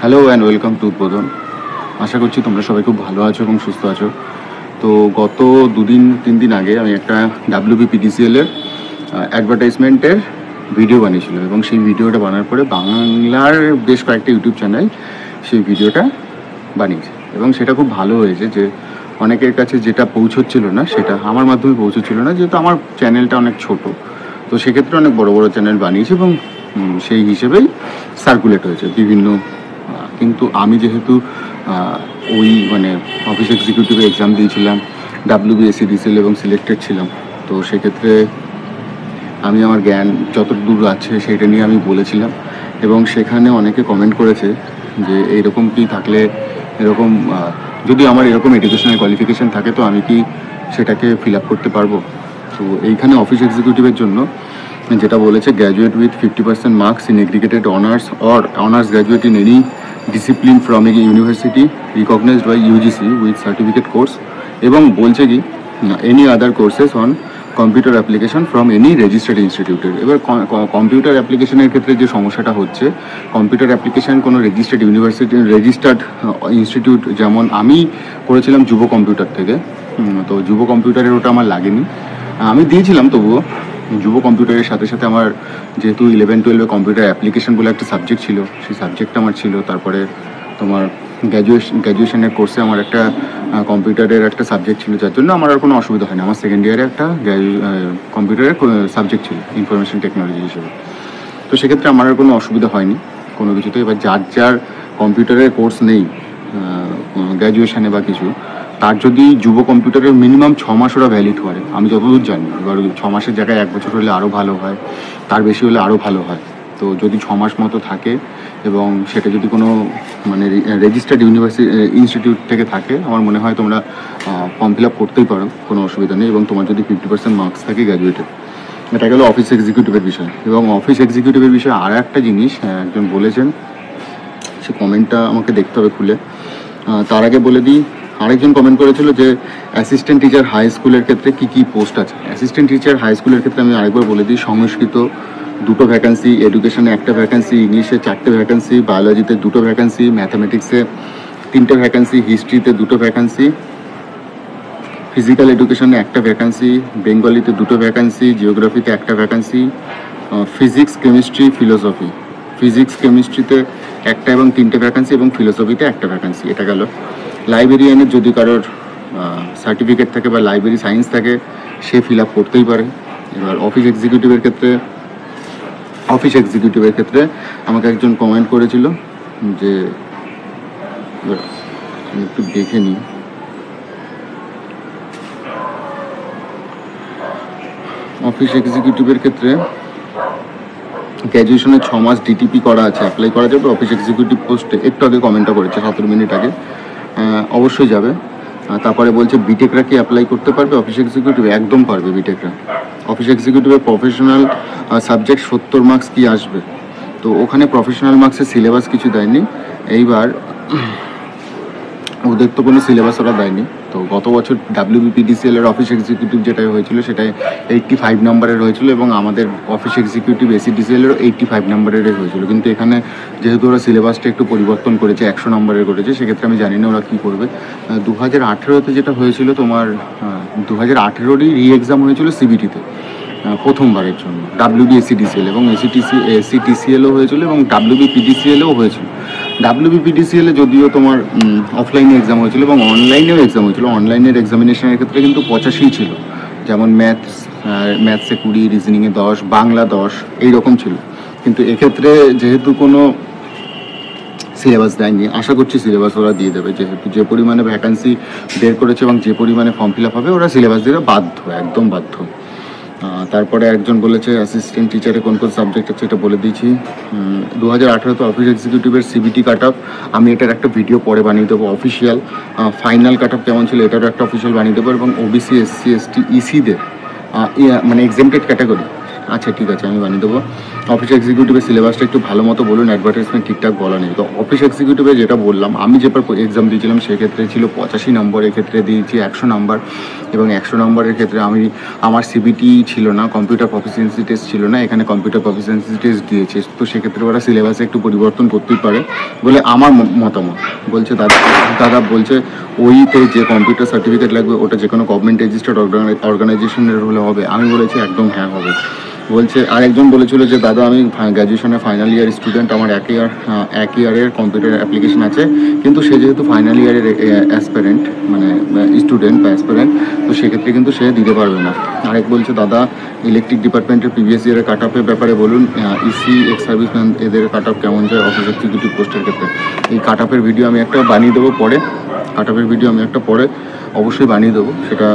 Hello and welcome to উদ্বোধন। আশা করছি তোমরা সবাই খুব ভালো আছো এবং সুস্থ আছো। তো গত 2-3 দিন আগে আমি একটা WBPDCL-এর অ্যাডভার্টাইজমেন্টের ভিডিও বানিয়েছিলাম এবং সেই ভিডিওটা বানার পরে বাংলার বেশ কয়েকটা ইউটিউব চ্যানেল সেই ভিডিওটা বানিয়েছে এবং সেটা খুব ভালো হয়েছে যে অনেকের কাছে যেটা পৌঁছচ্ছিল না সেটা আমার মাধ্যমে পৌঁছচ্ছিল না, যেহেতু আমার চ্যানেলটা অনেক ছোট। তো সেক্ষেত্রে অনেক বড় বড় চ্যানেল বানিয়েছে এবং সেই হিসেবেই সার্কুলেট হয়েছে বিভিন্ন। কিন্তু আমি যেহেতু ওই অফিস এক্সিকিউটিভ এক্সাম দিয়েছিলাম, WBSCDCL এবং সিলেক্টেড ছিলাম, তো সেক্ষেত্রে আমি আমার জ্ঞান যতদূর আছে সেটা নিয়ে আমি বলেছিলাম এবং সেখানে অনেকে কমেন্ট করেছে যে এইরকম কি থাকলে এরকম যদি আমার এরকম এডুকেশনাল কোয়ালিফিকেশান থাকে তো আমি কি সেটাকে ফিল আপ করতে পারবো। তো এইখানে অফিস এক্সিকিউটিভের জন্য যেটা বলেছে, graduate with 50% marks in aggregated honours or honours graduate in any discipline from a university recognised by UGC with certificate course, এবং বলছে কি any other courses on computer application from any registered ইনস্টিটিউটের। এবার computer অ্যাপ্লিকেশনের ক্ষেত্রে যে সমস্যাটা হচ্ছে, কম্পিউটার অ্যাপ্লিকেশান কোনো রেজিস্টার্ড ইউনিভার্সিটি রেজিস্টার্ড ইনস্টিটিউট, যেমন আমি করেছিলাম যুব কম্পিউটার থেকে, তো যুব কম্পিউটারের ওটা আমার লাগেনি, আমি দিয়েছিলাম তবুও। যুব কম্পিউটারের সাথে সাথে আমার যেহেতু 11-12-এ কম্পিউটার অ্যাপ্লিকেশন বলে একটা সাবজেক্ট ছিল, সেই সাবজেক্টটা আমার ছিল। তারপরে তোমার গ্র্যাজুয়েশনের কোর্সে আমার একটা কম্পিউটারের একটা সাবজেক্ট ছিল, যার জন্য আমার আর কোনো অসুবিধা হয়নি। আমার সেকেন্ড ইয়ারে একটা কম্পিউটারের সাবজেক্ট ছিল ইনফরমেশন টেকনোলজি হিসেবে, তো সেক্ষেত্রে আমার আর কোনো অসুবিধা হয়নি কোনো কিছুতে। এবার যার কম্পিউটারের কোর্স নেই গ্র্যাজুয়েশনে বা কিছু, তার যদি যুব কম্পিউটারের মিনিমাম 6 মাস ওরা ভ্যালিড করে, আমি যতদূর জানি। এবার 6 মাসের জায়গায় 1 বছর হলে আরও ভালো হয়, তার বেশি হলে আরও ভালো হয়। তো যদি 6 মাস মতো থাকে এবং সেটা যদি কোনো রেজিস্টার্ড ইনস্টিটিউট থেকে থাকে, আমার মনে হয় তোমরা ফর্ম ফিল আপ করতেই পারো, কোনো অসুবিধা নেই। এবং তোমার যদি 50% মার্কস থাকে গ্র্যাজুয়েটের। এটা গেলো অফিস এক্সিকিউটিভের বিষয়। এবং অফিস এক্সিকিউটিভের বিষয়ে আর একটা জিনিস একজন বলেছেন, সে কমেন্টটা আমাকে দেখতে হবে খুলে। তার আগে বলে দিই, আরেকজন কমেন্ট করেছিল যে অ্যাসিস্ট্যান্ট টিচার হাই স্কুলের ক্ষেত্রে কী কী পোস্ট আছে। অ্যাসিস্ট্যান্ট টিচার হাই স্কুলের ক্ষেত্রে আমি আরেকবার বলে দিই, সংস্কৃত 2টো ভ্যাকান্সি, এডুকেশনে 1টা ভ্যাকান্সি, ইংলিশে 4টে ভ্যাকান্সি, বায়োলজিতে 2টো ভ্যাকান্সি, ম্যাথামেটিক্সে 3টে ভ্যাকান্সি, হিস্ট্রিতে 2টো ভ্যাকান্সি, ফিজিক্যাল এডুকেশনে 1টা ভ্যাকান্সি, বেঙ্গলিতে 2টো ভ্যাকান্সি, জিওগ্রাফিতে 1টা vacancy, physics chemistry philosophy, physics কেমিস্ট্রিতে 1টা এবং 3টে ভ্যাকান্সি, এবং ফিলোসফিতে 1টা ভ্যাকান্সি। এটা গেল। লাইব্রেরিয়ানের যদি কারোর সার্টিফিকেট থাকে বা লাইব্রেরি সায়েন্স থাকে, সে ফিল আপ করতেই পারে। এবার অফিস এক্সিকিউটিভের ক্ষেত্রে আমাকে একজন কমেন্ট করেছিল যে, আমি একটু দেখে নিই, অফিস এক্সিকিউটিভের ক্ষেত্রে গ্র্যাজুয়েশনের 6 মাস ডিটিপি করা আছে, অ্যাপ্লাই করা যাবে অফিস এক্সিকিউটিভ পোস্টে। একটু আগে কমেন্টটা করেছে, 17 মিনিট আগে। অবশ্যই যাবে। তারপরে বলছে বিটেকরা কি অ্যাপ্লাই করতে পারবে অফিস এক্সিকিউটিভ? একদম পারবে বিটেকরা। অফিস এক্সিকিউটিভের প্রফেশনাল সাবজেক্ট 70 মার্কস কি আসবে, তো ওখানে প্রফেশনাল মার্কসের সিলেবাস কিছু দেয়নি। এইবার ওদের তো কোনো সিলেবাস ওরা দেয়নি। তো গত বছর WBPDCL-এর অফিস এক্সিকিউটিভ যেটা হয়েছিল সেটাই 85 নম্বরের হয়েছিল, এবং আমাদের অফিস এক্সিকিউটিভ ACDCL-এরও 85 নম্বরের হয়েছিল। কিন্তু এখানে যেহেতু ওরা সিলেবাসটা একটু পরিবর্তন করেছে, 100 নম্বরের করেছে, সেক্ষেত্রে আমি জানি না ওরা কী করবে। 2018-তে যেটা হয়েছিল তোমার, 2018-রই এক্সাম হয়েছিল CBT-তে প্রথমবারের জন্য, WBSCDCL এবং ACTCL-ও হয়েছিল, এবং WBPDCL-ও হয়েছিল। WBPDCL-এ যদিও তোমার অফলাইনে এক্সাম হয়েছিল এবং অনলাইনেও এক্সাম হয়েছিল। অনলাইনের এক্সামিনেশনের ক্ষেত্রে কিন্তু 85 ছিল, যেমন ম্যাথসে 20, রিজনিংয়ে 10, বাংলা 10, এইরকম ছিল। কিন্তু এক্ষেত্রে যেহেতু কোনো সিলেবাস দেয়নি, আশা করছি সিলেবাস ওরা দিয়ে দেবে, যেহেতু যে পরিমাণে ভ্যাকান্সি বের করেছে এবং যে পরিমাণে ফর্ম ফিল আপ হবে, ওরা সিলেবাস দিতে বাধ্য, একদম বাধ্য। তারপরে একজন বলেছে অ্যাসিস্ট্যান্ট টিচারে কোন কোন সাবজেক্ট আছে, এটা বলে দিয়েছি। 2018-তে অফিস এক্সিকিউটিভের CBT কাট অফ, আমি এটার একটা ভিডিও পরে বানিয়ে দেবো অফিসিয়াল। ফাইনাল কাট অফ কেমন ছিল এটারও একটা অফিসিয়াল বানিয়ে দেবো। এবং OBC SC ST EC-দের এক্সেমটেড ক্যাটাগরি, আচ্ছা ঠিক আছে, আমি বানিয়ে দেবো। অফিস এক্সিকিউটিভের সিলেবাসটা একটু ভালো মতো বলুন, অ্যাডভার্টাইজমেন্ট ঠিকঠাক বলা নেই। তো অফিস এক্সিকিউটিভে যেটা বললাম, আমি যে এক্সাম দিয়েছিলাম সেক্ষেত্রে ছিল 85 নম্বর, এক্ষেত্রে দিয়েছি 100 নম্বর। এবং 100 নম্বরের ক্ষেত্রে আমার সিবিটি ছিল না, কম্পিউটার প্রফিসিয়েন্সি টেস্ট ছিল না, এখানে কম্পিউটার প্রফিসিয়েন্সি টেস্ট দিয়েছে। তো সেক্ষেত্রে ওরা সিলেবাসে একটু পরিবর্তন করতেই পারে বলে আমার মতামত। বলছে দাদা বলছে ওইতে যে কম্পিউটার সার্টিফিকেট লাগবে ওটা যে কোনো গভর্নমেন্ট রেজিস্টার্ড অর্গানাইজেশনের হলে হবে। আমি বলেছি একদম হ্যাঁ হবে। বলছে আরেকজন বলেছিল যে দাদা আমি গ্র্যাজুয়েশনে ফাইনাল ইয়ার স্টুডেন্ট, আমার এক ইয়ারের কম্পিউটার অ্যাপ্লিকেশন আছে, কিন্তু সে যেহেতু ফাইনাল ইয়ারের অ্যাসপারেন্ট মানে স্টুডেন্ট বা অ্যাসপারেন্ট, তো সেক্ষেত্রে কিন্তু সে দিতে পারবে না। আরেক বলছে দাদা ইলেকট্রিক ডিপার্টমেন্টের প্রিভিয়াস ইয়ারের কাট আপের ব্যাপারে বলুন, ইসি এক্স সার্ভিসম্যান এদের কাট আপ কেমন যায় অফিস এক্সিকিউটিভ পোস্টের ক্ষেত্রে। এই কাট আপের ভিডিও আমি একটা বানিয়ে দেবো পরে, অবশ্যই বানিয়ে দেবো, সেটা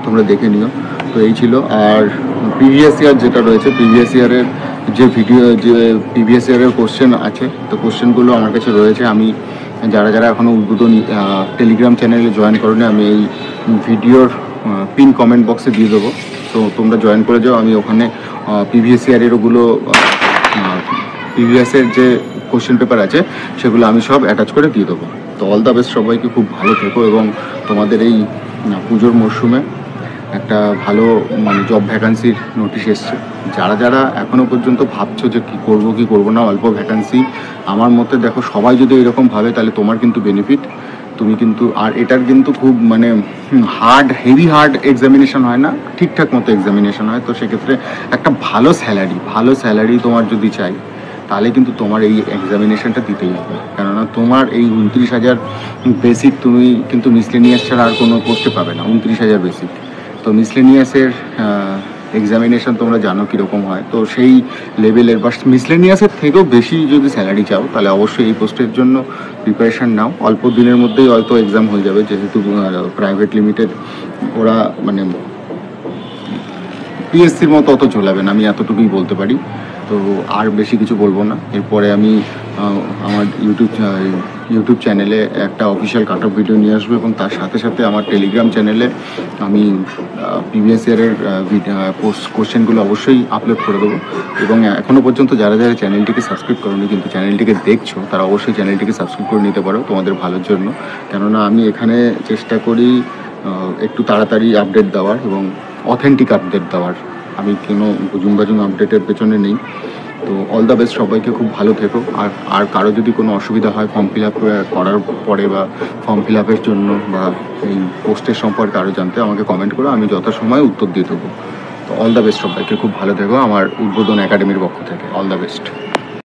তোমরা দেখে নিও। তো এই ছিল। আর প্রিভিয়াস ইয়ার যেটা রয়েছে, প্রিভিয়াস ইয়ারের কোশ্চেন আছে, তো কোশ্চেনগুলো আমার কাছে রয়েছে। আমি যারা এখনও উদ্বোধনী টেলিগ্রাম চ্যানেলে জয়েন করোনি, আমি এই ভিডিওর পিন কমেন্ট বক্সে দিয়ে দেবো, তো তোমরা জয়েন করে যাও। আমি ওখানে প্রিভিয়াস ইয়ারের যে কোশ্চেন পেপার আছে সেগুলো আমি সব অ্যাটাচ করে দিয়ে দেবো। তো অল দ্য বেস্ট, সবাইকে খুব ভালো থেকো এবং তোমাদের এই পুজোর মরশুমে একটা ভালো জব ভ্যাকান্সির নোটিশ এসছে। যারা এখনও পর্যন্ত ভাবছো যে কী করবো না, অল্প ভ্যাকান্সি, আমার মতে দেখো সবাই যদি এরকম ভাবে তাহলে তোমার কিন্তু বেনিফিট। তুমি কিন্তু আর এটার কিন্তু খুব হেভি হার্ড এক্সামিনেশন হয় না, ঠিকঠাক মতো এক্সামিনেশন হয়। তো সেক্ষেত্রে একটা ভালো স্যালারি তোমার যদি চাই তাহলে কিন্তু তোমার এই এক্সামিনেশনটা দিতেই হবে। কেননা তোমার এই 29,000 বেসিক তুমি কিন্তু মিসলেনিয়াস ছাড়া আর কোনো পোস্টে পাবে না, 29,000 বেসিক। তো মিসলেনিয়াসের এক্সামিনেশন তোমরা জানো কীরকম হয়, তো সেই লেভেলের বা মিসলেনিয়াসের থেকেও বেশি যদি স্যালারি চাও তাহলে অবশ্যই এই পোস্টের জন্য প্রিপারেশান নাও। অল্প দিনের মধ্যেই হয়তো এক্সাম হয়ে যাবে, যেহেতু প্রাইভেট লিমিটেড ওরা পিএসসির মতো অত চলাবে না, আমি এতটুকুই বলতে পারি। তো আর বেশি কিছু বলবো না। এরপরে আমি আমার ইউটিউব চ্যানেলে একটা অফিসিয়াল কাট অফ ভিডিও নিয়ে আসবো, এবং তার সাথে সাথে আমার টেলিগ্রাম চ্যানেলে আমি প্রিভিয়াস ইয়ারের কোশ্চেনগুলো অবশ্যই আপলোড করে দেবো। এবং এখনও পর্যন্ত যারা চ্যানেলটিকে সাবস্ক্রাইব করোনি কিন্তু চ্যানেলটিকে দেখছো, তারা অবশ্যই চ্যানেলটিকে সাবস্ক্রাইব করে নিতে পারো তোমাদের ভালোর জন্য। কেননা আমি এখানে চেষ্টা করি একটু তাড়াতাড়ি আপডেট দেওয়ার এবং অথেন্টিক আপডেট দেওয়ার। আমি কোনো বাজুম আপডেটের পেছনে নেই। তো অল দ্য বেস্ট, সবাইকে খুব ভালো থেকো। আর কারো যদি কোনো অসুবিধা হয় ফর্ম ফিল আপ করার পরে বা ফর্ম ফিল আপের জন্য বা এই পোস্টের সম্পর্কে আরও জানতে আমাকে কমেন্ট করো, আমি যথাসময়ে উত্তর দিয়ে দেবো। তো অল দ্য বেস্ট, সবাইকে খুব ভালো থেকো আমার উদ্বোধন একাডেমির পক্ষ থেকে। All the best.